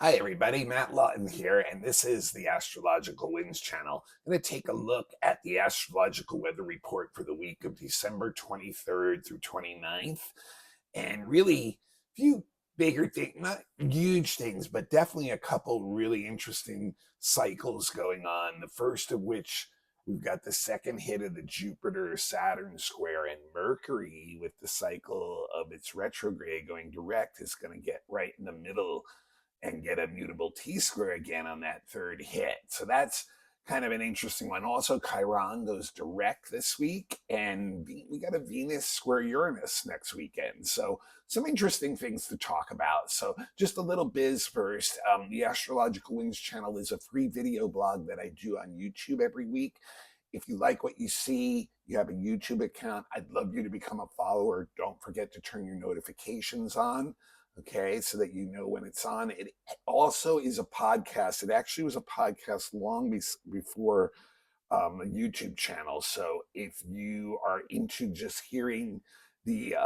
Hi, everybody. Matt Lawton here, and this is the Astrological Winds channel. I'm going to take a look at the astrological weather report for the week of December 23rd through 29th. And really, a few bigger things, not huge things, but definitely a couple really interesting cycles going on. The first of which, we've got the second hit of the Jupiter Saturn square, and Mercury, with the cycle of its retrograde going direct, is going to get right in the middle and get a mutable T-square again on that third hit. So that's kind of an interesting one. Also, Chiron goes direct this week, and we got a Venus square Uranus next weekend. So some interesting things to talk about. So just a little biz first. The Astrological Winds channel is a free video blog that I do on YouTube every week. If you like what you see, you have a YouTube account, I'd love you to become a follower. Don't forget to turn your notifications on, okay, so that you know when it's on. It also is a podcast. It actually was a podcast long before a YouTube channel. So if you are into just hearing the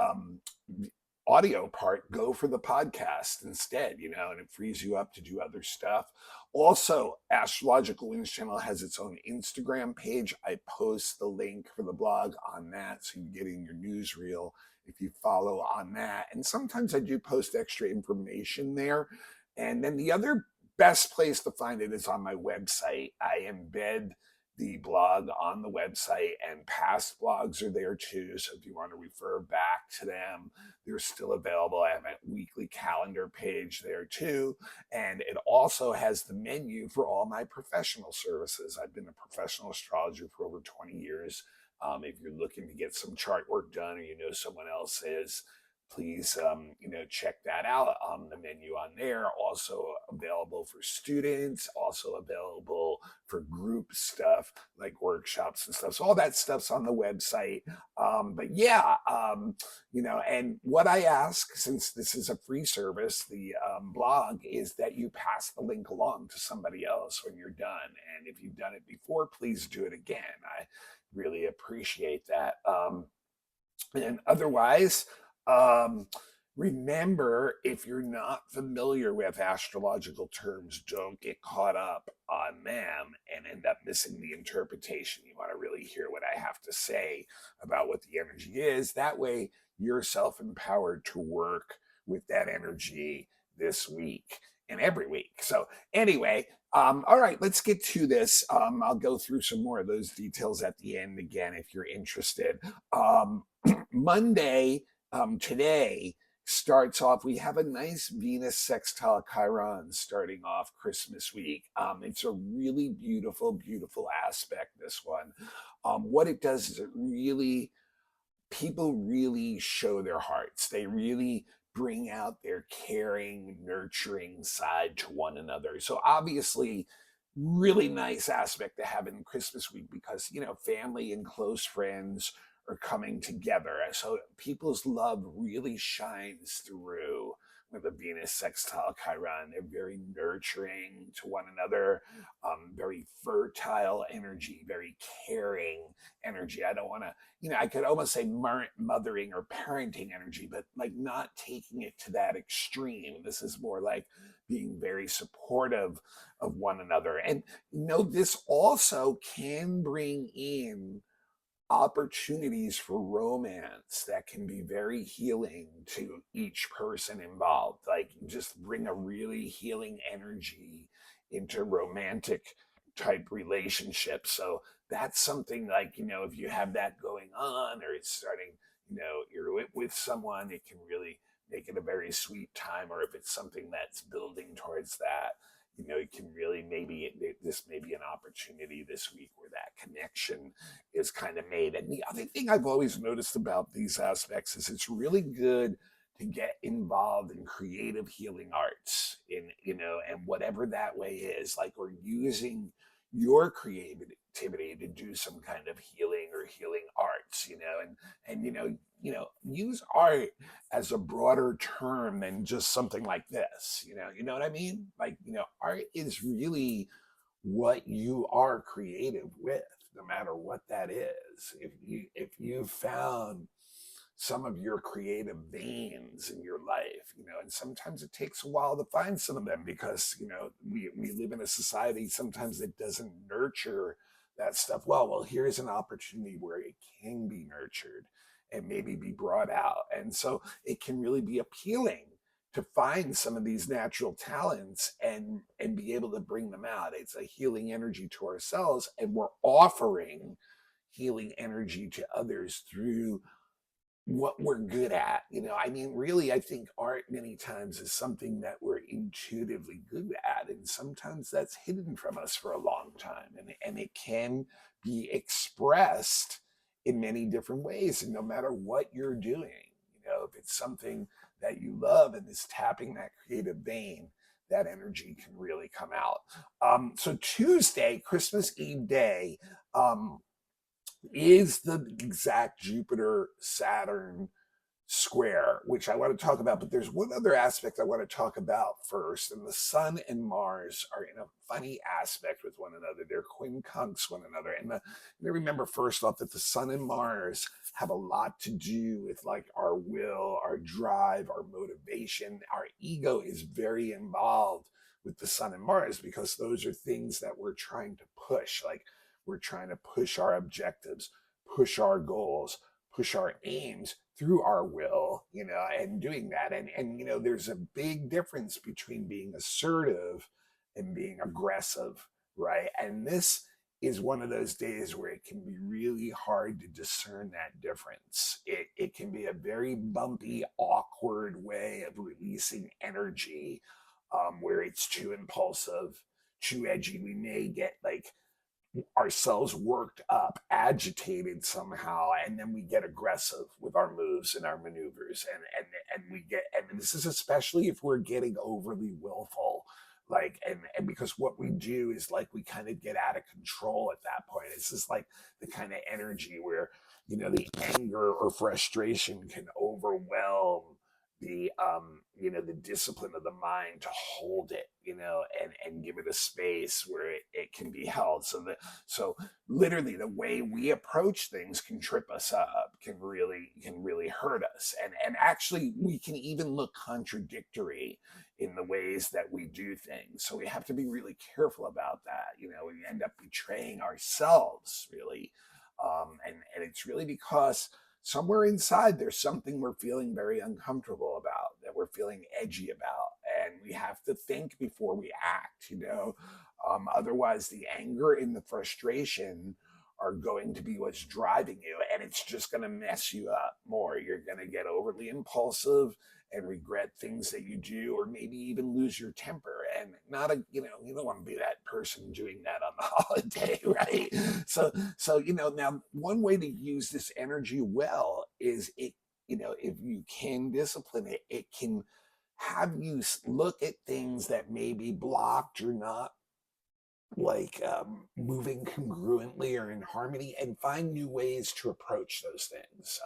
audio part, go for the podcast instead, and it frees you up to do other stuff. Also, Astrological Winds channel has its own Instagram page. I post the link for the blog on that, so you get in your newsreel if you follow on that. And sometimes I do post extra information there. And then the other best place to find it is on my website. I embed the blog on the website, and past blogs are there too. So if you want to refer back to them, they're still available. I have a weekly calendar page there too. And it also has the menu for all my professional services. I've been a professional astrologer for over 20 years. If you're looking to get some chart work done, or someone else is, please check that out on the menu on there. Also available for students, also available for group stuff like workshops and stuff. So all that stuff's on the website. But yeah, and what I ask, since this is a free service, the blog, is that you pass the link along to somebody else when you're done. And if you've done it before, please do it again. I really appreciate that. And otherwise, um, remember, if you're not familiar with astrological terms, don't get caught up on them and end up missing the interpretation. You want to really hear what I have to say about what the energy is. That way, you're self empowered to work with that energy this week and every week. So, anyway, all right, let's get to this. I'll go through some more of those details at the end again if you're interested. Monday, today, starts off, we have a nice Venus sextile Chiron starting off Christmas week. It's a really beautiful, beautiful aspect, this one. What it does is people really show their hearts. They really bring out their caring, nurturing side to one another. So obviously, really nice aspect to have in Christmas week, because family and close friends are coming together. So people's love really shines through with a Venus sextile Chiron. They're very nurturing to one another, very fertile energy, very caring energy. I don't want to, I could almost say mothering or parenting energy, but like not taking it to that extreme. This is more like being very supportive of one another. And this also can bring in opportunities for romance that can be very healing to each person involved. Like, just bring a really healing energy into romantic type relationships. So that's something, like, if you have that going on, or it's starting, you're with someone, it can really make it a very sweet time. Or if it's something that's building towards that, you can really, this may be an opportunity this week where that connection is kind of made. And the other thing I've always noticed about these aspects is it's really good to get involved in creative healing arts, and whatever that way is, like, or using your creativity to do some kind of healing or healing arts, and use art as a broader term than just something like this. You know what I mean? Like, art is really what you are creative with, no matter what that is. If you found some of your creative veins in your life, and sometimes it takes a while to find some of them because, we live in a society sometimes that doesn't nurture that stuff well. Here's an opportunity where it can be nurtured and maybe be brought out. And so it can really be appealing to find some of these natural talents and be able to bring them out. It's a healing energy to ourselves, and we're offering healing energy to others through what we're good at. Really, I think art many times is something that we're intuitively good at, and sometimes that's hidden from us for a long time, and it can be expressed in many different ways. And no matter what you're doing, if it's something that you love and is tapping that creative vein, that energy can really come out. So Tuesday, Christmas Eve day, is the exact Jupiter Saturn square, which I want to talk about. But there's one other aspect I want to talk about first. And the Sun and Mars are in a funny aspect with one another. They're quincunx one another. And remember first off that the Sun and Mars have a lot to do with like our will, our drive, our motivation. Our ego is very involved with the Sun and Mars because those are things that we're trying to push. Like we're trying to push our objectives, push our goals, push our aims through our will, and doing that. And there's a big difference between being assertive and being aggressive, right? And this is one of those days where it can be really hard to discern that difference. It can be a very bumpy, awkward way of releasing energy, where it's too impulsive, too edgy. We may get like ourselves worked up, agitated somehow, and then we get aggressive with our moves and our maneuvers, and this is especially if we're getting overly willful, like and because what we do is like we kind of get out of control at that point. It's just like the kind of energy where the anger or frustration can overwhelm the discipline of the mind to hold it, and give it a space where it can be held. So literally the way we approach things can trip us up, can really hurt us. And actually we can even look contradictory in the ways that we do things. So we have to be really careful about that. We end up betraying ourselves really. And it's really because somewhere inside there's something we're feeling very uncomfortable about, that we're feeling edgy about, and we have to think before we act. Otherwise the anger and the frustration are going to be what's driving you, and it's just going to mess you up more. You're going to get overly impulsive and regret things that you do, or maybe even lose your temper. And you don't want to be that person doing that on the holiday, right? So now one way to use this energy well is if you can discipline it, it can have you look at things that may be blocked or not like moving congruently or in harmony, and find new ways to approach those things.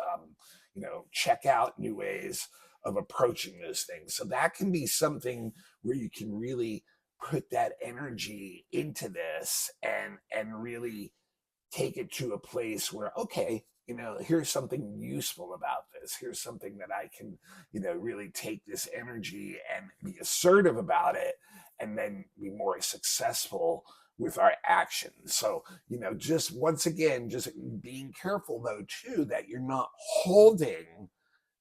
Check out new ways of approaching those things. So that can be something where you can really put that energy into this and really take it to a place where, okay, here's something useful about this. Here's something that I can, really take this energy and be assertive about it, and then be more successful with our actions. So, just once again, just being careful though, too, that you're not holding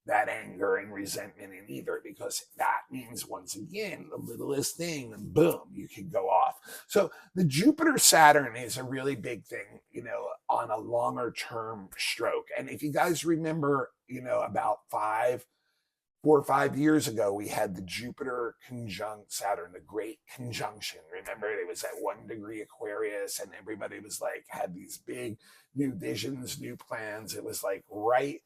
that anger and resentment in either, because that means once again the littlest thing, boom, you can go off. So the Jupiter Saturn is a really big thing, on a longer term stroke. And if you guys remember, about 4 or 5 years ago, we had the Jupiter conjunct Saturn, the Great Conjunction. Remember, it was at 1 degree Aquarius, and everybody was like, had these big new visions, new plans. It was like right,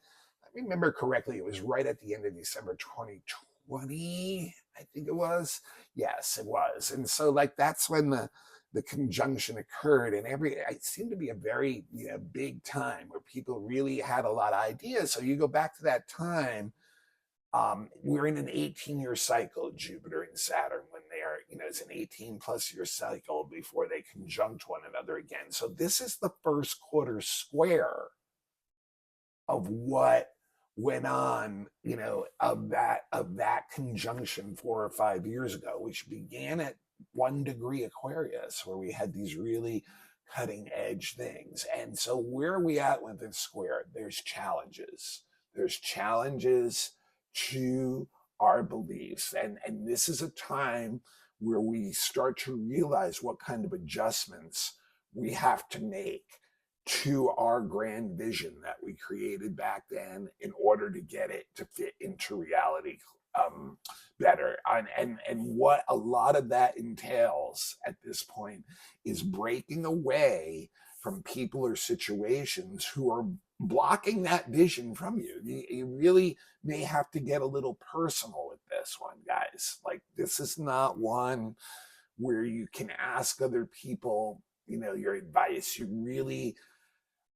remember correctly, it was right at the end of December 2020, I think it was. Yes, it was. And so like that's when the conjunction occurred, and it seemed to be a very big time where people really had a lot of ideas. So you go back to that time, we're in an 18-year cycle, Jupiter and Saturn, when they are, it's an 18 plus year cycle before they conjunct one another again. So this is the first quarter square of what went on, of that conjunction 4 or 5 years ago, which began at 1 degree Aquarius, where we had these really cutting edge things. And so where are we at with this square? There's challenges. There's challenges to our beliefs. And this is a time where we start to realize what kind of adjustments we have to make to our grand vision that we created back then in order to get it to fit into reality better. And what a lot of that entails at this point is breaking away from people or situations who are blocking that vision from you. You really may have to get a little personal with this one, guys. Like, this is not one where you can ask other people, your advice.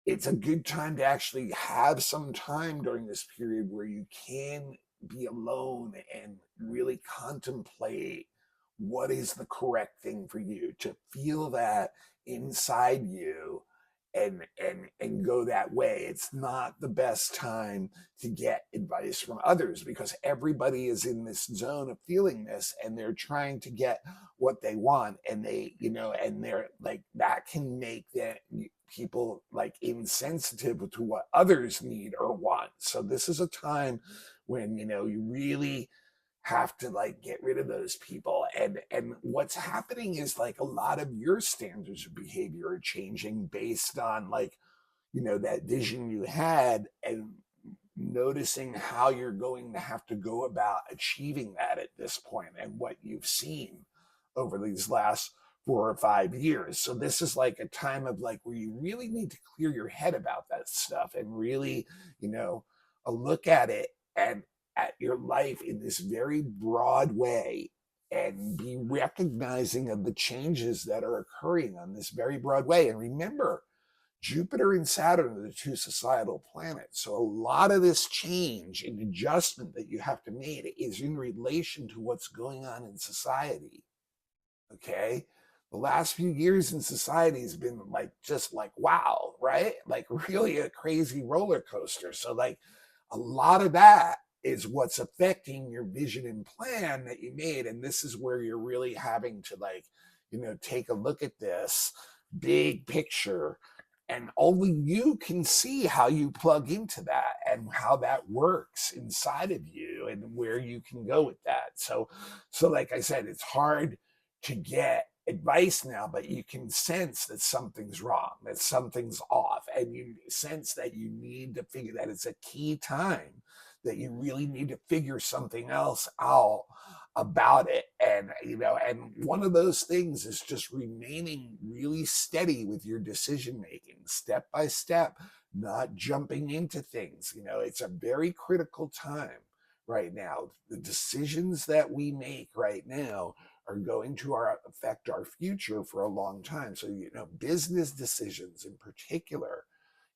It's a good time to actually have some time during this period where you can be alone and really contemplate what is the correct thing for you, to feel that inside you and go that way. It's not the best time to get advice from others, because everybody is in this zone of feeling this and they're trying to get what they want, and and they're like, that can make that people like insensitive to what others need or want. So this is a time when you really have to like get rid of those people. And what's happening is like a lot of your standards of behavior are changing based on like that vision you had, and noticing how you're going to have to go about achieving that at this point and what you've seen over these last 4 or 5 years. So this is like a time of like where you really need to clear your head about that stuff and really, look at it and at your life in this very broad way, and be recognizing of the changes that are occurring on this very broad way. And remember, Jupiter and Saturn are the two societal planets. So a lot of this change and adjustment that you have to make is in relation to what's going on in society. Okay? The last few years in society has been like, just like, wow, right? Like really a crazy roller coaster. So like a lot of that is what's affecting your vision and plan that you made. And this is where you're really having to like, take a look at this big picture, and only you can see how you plug into that and how that works inside of you and where you can go with that. So like I said, it's hard to get advice now, but you can sense that something's wrong, that something's off, and you sense that you need to figure that it's a key time that you really need to figure something else out about it. And one of those things is just remaining really steady with your decision making, step by step, not jumping into things. It's a very critical time right now. The decisions that we make right now are going to affect our future for a long time. So business decisions in particular,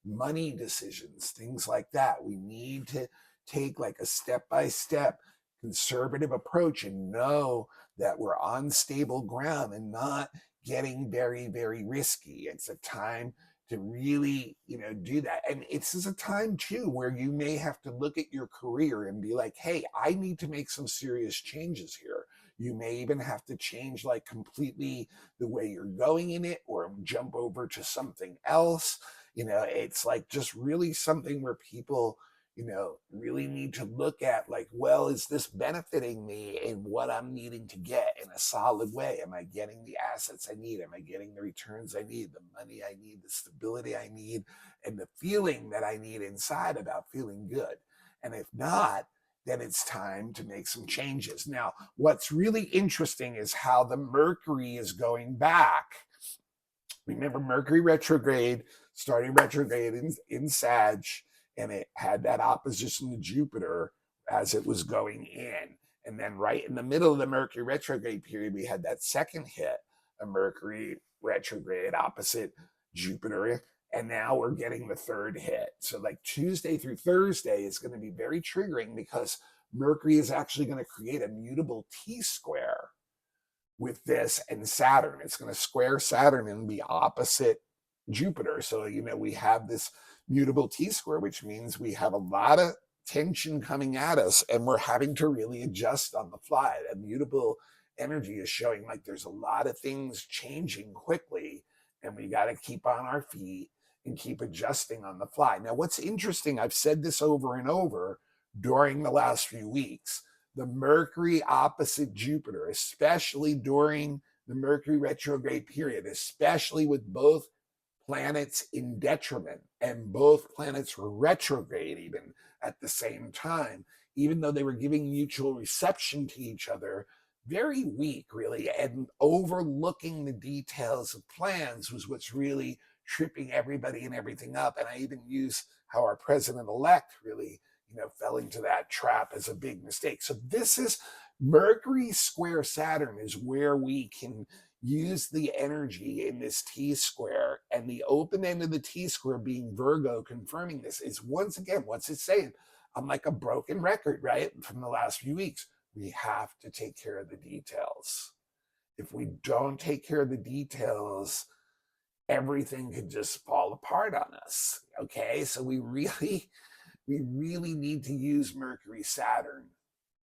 money decisions, things like that, we need to take like a step-by-step conservative approach and know that we're on stable ground and not getting very, very risky. It's a time to really, do that. And it's a time too where you may have to look at your career and be like, hey, I need to make some serious changes here. You may even have to change like completely the way you're going in it, or jump over to something else. It's like just really something where people really need to look at like, well, is this benefiting me in what I'm needing to get in a solid way? Am I getting the assets I need? Am I getting the returns I need, the money I need, the stability I need, and the feeling that I need inside about feeling good? And if not, then it's time to make some changes. Now, what's really interesting is how the Mercury is going back. Remember, Mercury retrograde, starting retrograde in Sag, and it had that opposition to Jupiter as it was going in. And then right in the middle of the Mercury retrograde period, we had that second hit, a Mercury retrograde opposite Jupiter. And now we're getting the third hit. So like Tuesday through Thursday is going to be very triggering, because Mercury is actually going to create a mutable T-square with this and Saturn. It's going to square Saturn and be opposite Jupiter. So, we have this mutable T-square, which means we have a lot of tension coming at us, and we're having to really adjust on the fly. A mutable energy is showing like there's a lot of things changing quickly, and we got to keep on our feet and keep adjusting on the fly. Now, what's interesting, I've said this over and over during the last few weeks, the Mercury opposite Jupiter, especially during the Mercury retrograde period, especially with both planets in detriment and both planets were retrograde even at the same time, even though they were giving mutual reception to each other, very weak really, and overlooking the details of plans was what's really tripping everybody and everything up. And I even use how our president-elect really fell into that trap as a big mistake. So this is Mercury square Saturn is where we can use the energy in this T-square, and the open end of the T-square being Virgo confirming this is once again, what's it saying? I'm like a broken record, right? From the last few weeks. We have to take care of the details. If we don't take care of the details, everything could just fall apart on us. Okay, so we really need to use Mercury Saturn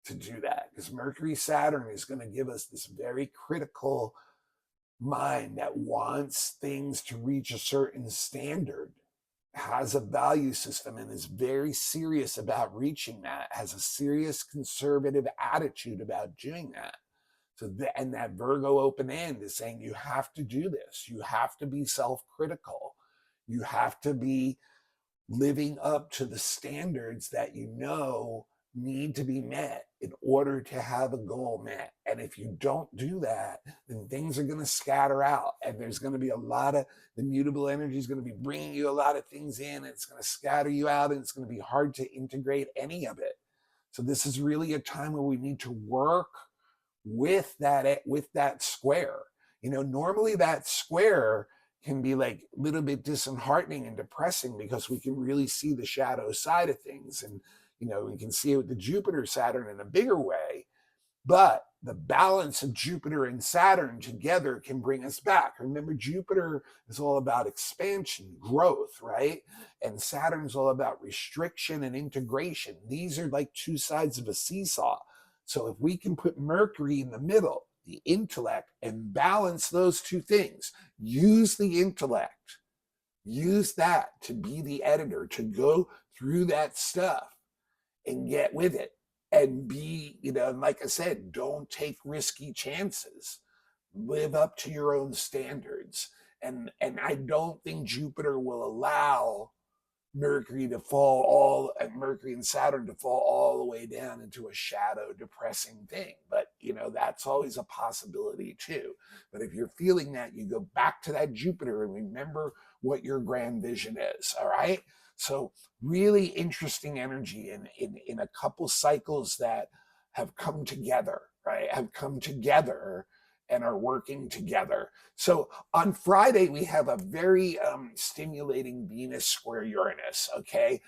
to do that, because Mercury Saturn is going to give us this very critical mind that wants things to reach a certain standard, has a value system, and is very serious about reaching that, has a serious conservative attitude about doing that. So and that Virgo open end is saying you have to do this. You have to be self-critical. You have to be living up to the standards that need to be met in order to have a goal met. And if you don't do that, then things are going to scatter out, and there's going to be a lot of the mutable energy is going to be bringing you a lot of things in, and it's going to scatter you out, and it's going to be hard to integrate any of it. So this is really a time where we need to work with that square. Normally that square can be like a little bit disheartening and depressing because we can really see the shadow side of things, and we can see it with the Jupiter Saturn in a bigger way, but the balance of Jupiter and Saturn together can bring us back. Remember, Jupiter is all about expansion, growth, right? And Saturn's all about restriction and integration. These are like two sides of a seesaw. So if we can put Mercury in the middle, the intellect, and balance those two things, use the intellect, use that to be the editor, to go through that stuff and get with it, and be, like I said, don't take risky chances. Live up to your own standards. And I don't think Jupiter will allow Mercury and Saturn to fall all the way down into a shadow depressing thing. But, that's always a possibility too. But if you're feeling that, you go back to that Jupiter and remember what your grand vision is. All right. So really interesting energy in a couple cycles that have come together, right? Have come together and are working together. So on Friday, we have a very stimulating Venus square Uranus, okay?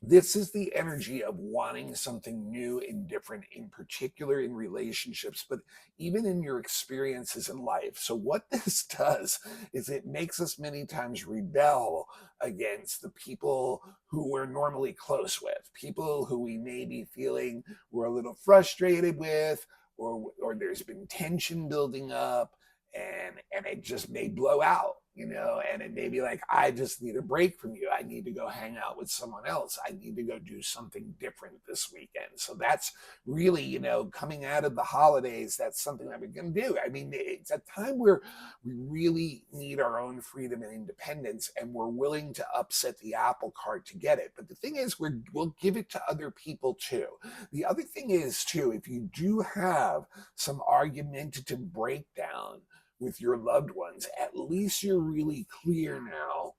This is the energy of wanting something new and different, in particular in relationships, but even in your experiences in life. So what this does is it makes us many times rebel against the people who we're normally close with, people who we may be feeling we're a little frustrated with, or there's been tension building up, and it just may blow out, and it may be like, I just need a break from you. I need to go hang out with someone else. I need to go do something different this weekend. So that's really, coming out of the holidays, that's something that we can do. I mean, it's a time where we really need our own freedom and independence, and we're willing to upset the apple cart to get it. But the thing is, we'll give it to other people too. The other thing is too, if you do have some argumentative breakdown with your loved ones, at least you're really clear now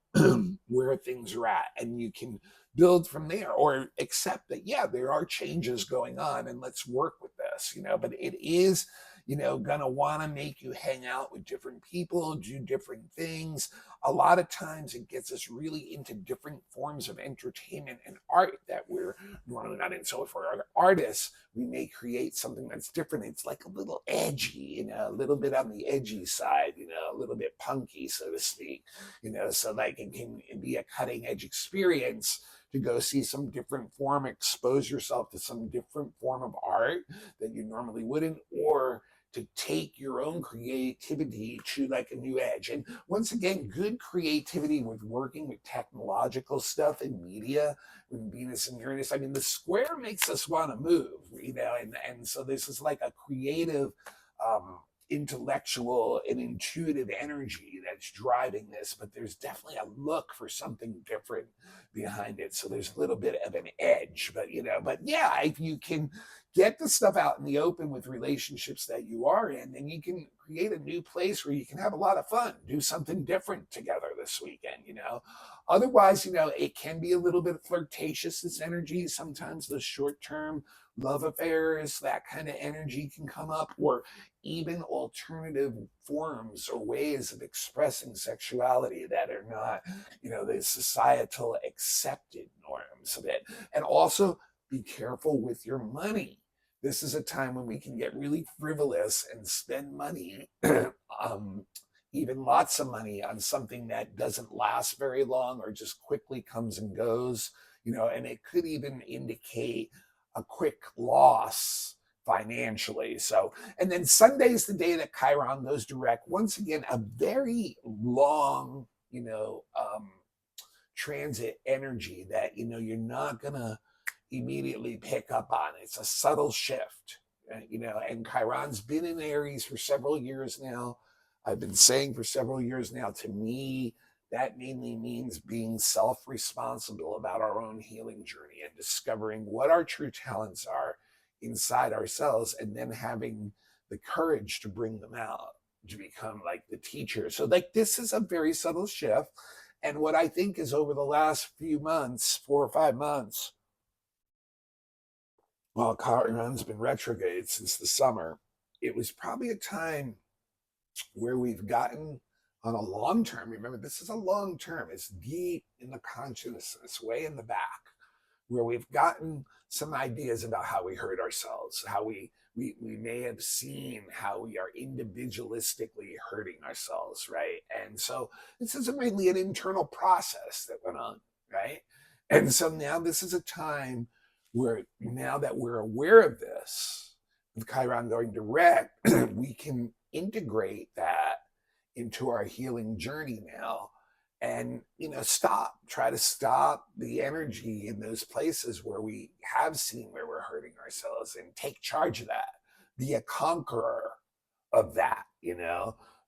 where things are at, and you can build from there, or accept that, yeah, there are changes going on, and let's work with this, but it is, gonna wanna make you hang out with different people, do different things. A lot of times it gets us really into different forms of entertainment and art that we're normally not in. So for our artists, we may create something that's different. It's like a little edgy, a little bit on the edgy side, a little bit punky, so to speak, so like it can be a cutting edge experience to go see some different form, expose yourself to some different form of art that you normally wouldn't, or to take your own creativity to like a new edge. And once again, good creativity with working with technological stuff and media with Venus and Uranus. I mean, the square makes us want to move, and so this is like a creative, intellectual and intuitive energy that's driving this, but there's definitely a look for something different behind it. So there's a little bit of an edge, but yeah, if you can get the stuff out in the open with relationships that you are in, then you can create a new place where you can have a lot of fun, do something different together this weekend. Otherwise, it can be a little bit flirtatious, this energy. Sometimes the short-term love affairs, that kind of energy can come up, or even alternative forms or ways of expressing sexuality that are not, the societal accepted norms of it. And also be careful with your money. This is a time when we can get really frivolous and spend money, even lots of money, on something that doesn't last very long or just quickly comes and goes, and it could even indicate a quick loss financially. So, and then Sunday's the day that Chiron goes direct. Once again, a very long, transit energy that, you're not going to immediately pick up on. It's a subtle shift, and Chiron's been in Aries for several years now. I've been saying for several years now, to me, that mainly means being self-responsible about our own healing journey and discovering what our true talents are inside ourselves, and then having the courage to bring them out, to become like the teacher. So like, this is a very subtle shift. And what I think is, over the last few months, 4 or 5 months, while Chiron's been retrograde since the summer, it was probably a time where we've gotten on a long term. Remember, this is a long term. It's deep in the consciousness, way in the back, where we've gotten some ideas about how we hurt ourselves, how we may have seen how we are individualistically hurting ourselves, right? And so this is mainly an internal process that went on, right? And so now this is a time where, now that we're aware of this, with Chiron going direct, we can integrate that into our healing journey now, and try to stop the energy in those places where we have seen where we're hurting ourselves, and take charge of that, be a conqueror of that,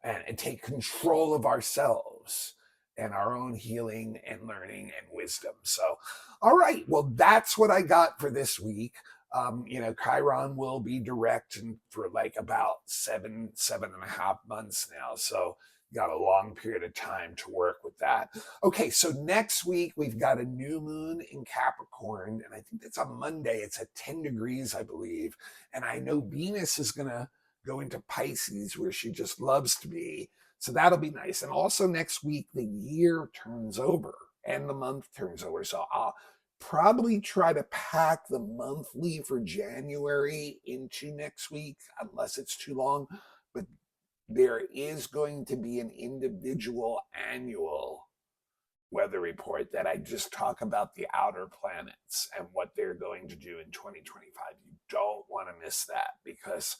and take control of ourselves and our own healing and learning and wisdom. So, all right, well, that's what I got for this week. Chiron will be direct for like about 7.5 months now. So got a long period of time to work with that. Okay, so next week we've got a new moon in Capricorn, and I think it's on Monday. It's at 10 degrees, I believe. And I know Venus is going to go into Pisces, where she just loves to be. So that'll be nice. And also next week, the year turns over and the month turns over. So I'll probably try to pack the monthly for January into next week, unless it's too long. But there is going to be an individual annual weather report that I just talk about the outer planets and what they're going to do in 2025. You don't want to miss that, because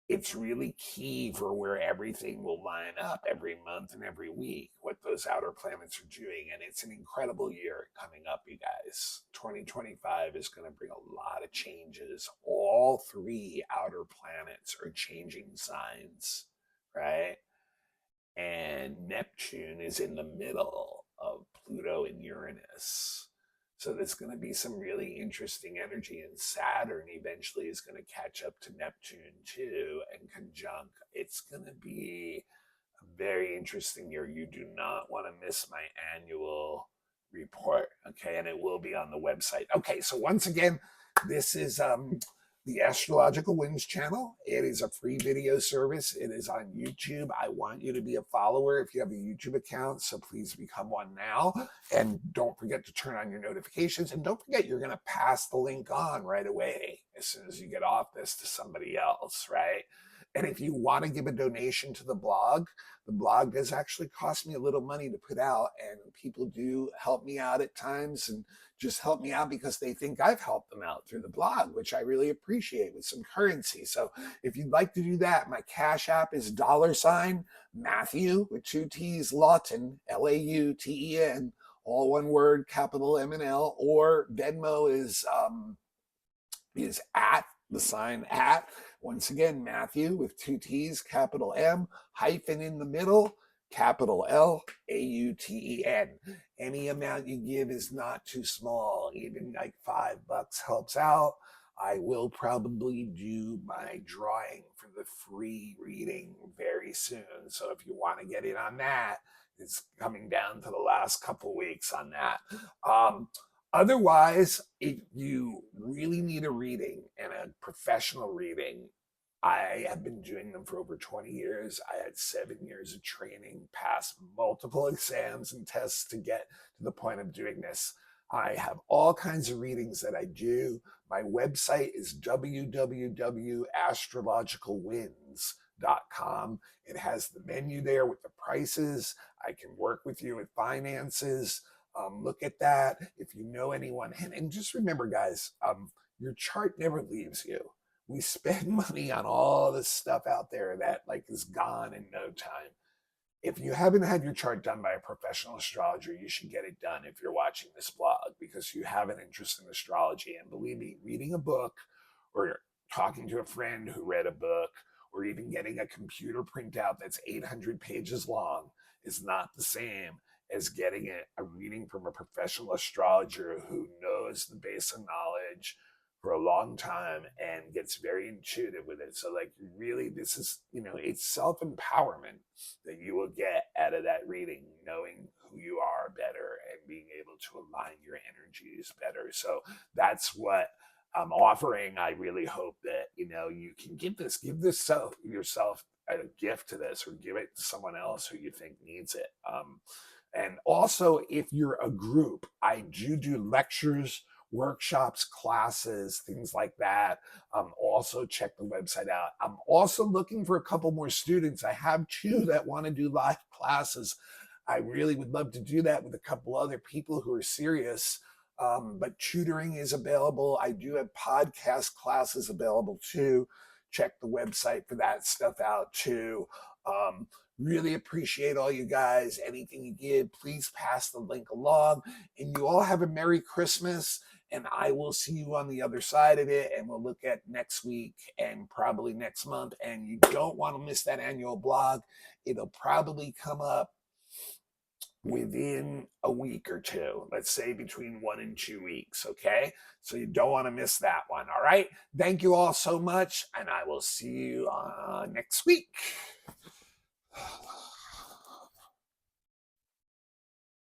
it's really key for where everything will line up every month and every week, what those outer planets are doing. And it's an incredible year coming up, you guys. 2025 is going to bring a lot of changes. All 3 outer planets are changing signs, right? And Neptune is in the middle of Pluto and Uranus. So there's going to be some really interesting energy, and Saturn eventually is going to catch up to Neptune too and conjunct. It's going to be a very interesting year. You do not want to miss my annual report, okay? And it will be on the website. Okay, so once again, this is the Astrological Winds channel. It is a free video service. It is on YouTube. I want you to be a follower if you have a YouTube account, so please become one now. And don't forget to turn on your notifications. And don't forget, you're going to pass the link on right away as soon as you get off this to somebody else, right? And if you want to give a donation to the blog does actually cost me a little money to put out, and people do help me out at times and just help me out because they think I've helped them out through the blog, which I really appreciate, with some currency. So if you'd like to do that, my Cash App is $Matthew with 2 T's Lawton, Lauten, all one word, capital M and L, or Venmo is at the sign at, once again, Matthew with 2 T's, capital M, hyphen in the middle, capital Lauten. Any amount you give is not too small. Even like $5 helps out. I will probably do my drawing for the free reading very soon. So if you want to get in on that, it's coming down to the last couple weeks on that. Otherwise, if you really need a reading, and a professional reading, I have been doing them for over 20 years. I had 7 years of training, passed multiple exams and tests to get to the point of doing this. I have all kinds of readings that I do. My website is www.astrologicalwins.com. It has the menu there with the prices. I can work with you with finances. Look at that. If you know anyone, and just remember, guys, your chart never leaves you. We spend money on all this stuff out there that like is gone in no time. If you haven't had your chart done by a professional astrologer, you should get it done if you're watching this blog, because you have an interest in astrology. And believe me, reading a book, or talking to a friend who read a book, or even getting a computer printout that's 800 pages long is not the same as getting a reading from a professional astrologer who knows the base of knowledge for a long time and gets very intuitive with it. So like, really, this is, it's self-empowerment that you will get out of that reading, knowing who you are better and being able to align your energies better. So that's what I'm offering. I really hope that, you can give yourself a gift to this, or give it to someone else who you think needs it. And also, if you're a group, I do lectures, workshops, classes, things like that. Also check the website out. I'm also looking for a couple more students. I have 2 that want to do live classes. I really would love to do that with a couple other people who are serious. But tutoring is available. I do have podcast classes available too. Check the website for that stuff out too. Really appreciate all you guys. Anything you give, please pass the link along. And you all have a Merry Christmas. And I will see you on the other side of it. And we'll look at next week and probably next month. And you don't want to miss that annual blog. It'll probably come up within a week or 2. Let's say between 1 and 2 weeks. Okay. So you don't want to miss that one. All right. Thank you all so much. And I will see you next week.